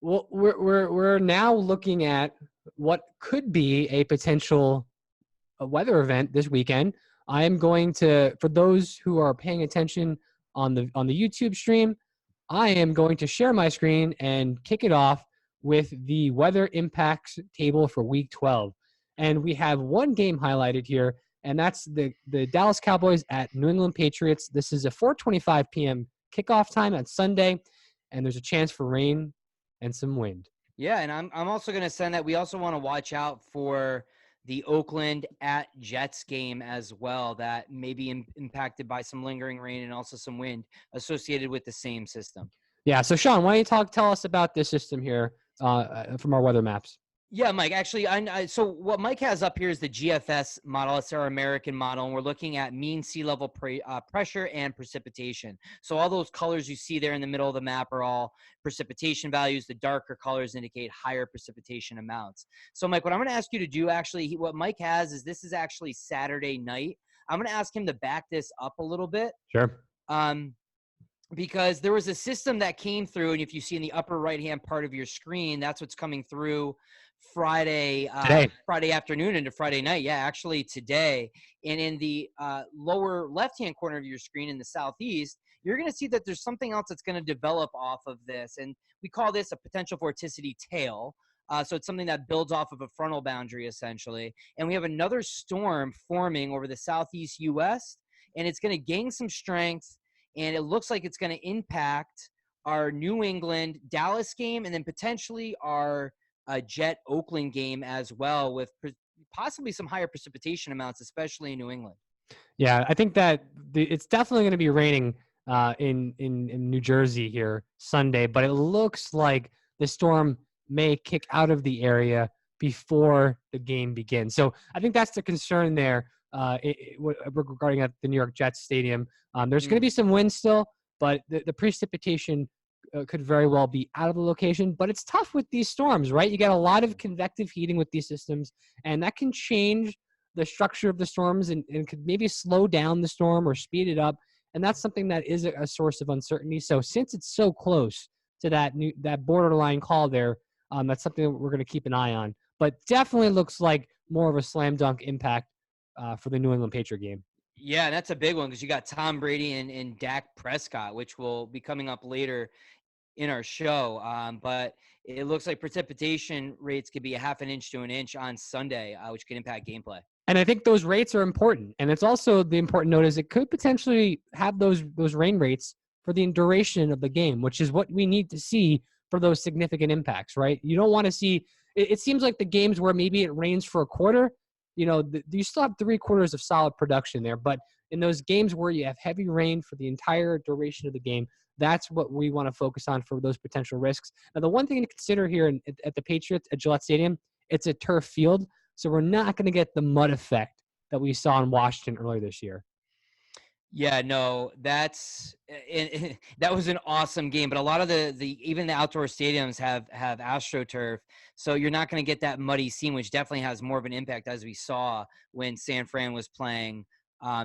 Well, we're now looking at what could be a potential weather event this weekend. I am going to, for those who are paying attention on the YouTube stream, I am going to share my screen and kick it off with the weather impacts table for Week 12. And we have one game highlighted here, and that's the Dallas Cowboys at New England Patriots. This is a 4:25 p.m. kickoff time on Sunday, and there's a chance for rain and some wind. Yeah, and I'm also going to send that. We also want to watch out for the Oakland at Jets game as well, that may be impacted by some lingering rain and also some wind associated with the same system. Yeah, so Sean, why don't you tell us about this system here from our weather maps? Yeah, Mike, actually, so what Mike has up here is the GFS model. It's our American model, and we're looking at mean sea level pressure and precipitation. So all those colors you see there in the middle of the map are all precipitation values. The darker colors indicate higher precipitation amounts. So, Mike, what I'm going to ask you to do, actually, what Mike has is this is actually Saturday night. I'm going to ask him to back this up a little bit. Sure. Because there was a system that came through, and if you see in the upper right-hand part of your screen, that's what's coming through Friday afternoon into Friday night. Yeah, actually today. And in the lower left-hand corner of your screen in the southeast, you're going to see that there's something else that's going to develop off of this. And we call this a potential vorticity tail. So it's something that builds off of a frontal boundary, essentially. And we have another storm forming over the southeast U.S., and it's going to gain some strength, and it looks like it's going to impact our New England Dallas game and then potentially our Jet Oakland game as well, with possibly some higher precipitation amounts, especially in New England. Yeah, I think that it's definitely going to be raining in New Jersey here Sunday, but it looks like the storm may kick out of the area before the game begins. So I think that's the concern there regarding at the New York Jets Stadium. There's going to be some wind still, but the precipitation could very well be out of the location. But it's tough with these storms, right? You get a lot of convective heating with these systems, and that can change the structure of the storms and could maybe slow down the storm or speed it up. And that's something that is a source of uncertainty. So since it's so close to that borderline call there, that's something that we're going to keep an eye on. But definitely looks like more of a slam dunk impact for the New England Patriot game. Yeah, that's a big one because you got Tom Brady and Dak Prescott, which will be coming up later in our show. But it looks like precipitation rates could be a half an inch to an inch on Sunday, which can impact gameplay. And I think those rates are important. And it's also the important note is it could potentially have those rain rates for the duration of the game, which is what we need to see for those significant impacts, right? You don't want to see – it seems like the games where maybe it rains for a quarter, you still have 3/4 of solid production there. But in those games where you have heavy rain for the entire duration of the game, that's what we want to focus on for those potential risks. Now, the one thing to consider here at the Patriots at Gillette Stadium, it's a turf field, so we're not going to get the mud effect that we saw in Washington earlier this year. Yeah, no, that was an awesome game. But a lot of even the outdoor stadiums have AstroTurf, so you're not going to get that muddy scene, which definitely has more of an impact, as we saw when San Fran was playing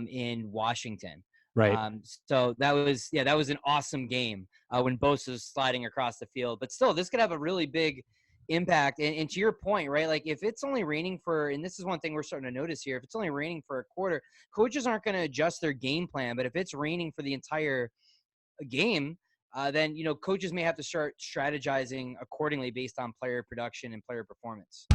in Washington. Right. So that was an awesome game when Bosa was sliding across the field. But still, this could have a really big impact. And to your point, right, like if it's only raining for, and this is one thing we're starting to notice here, if it's only raining for a quarter, coaches aren't going to adjust their game plan. But if it's raining for the entire game, then coaches may have to start strategizing accordingly based on player production and player performance.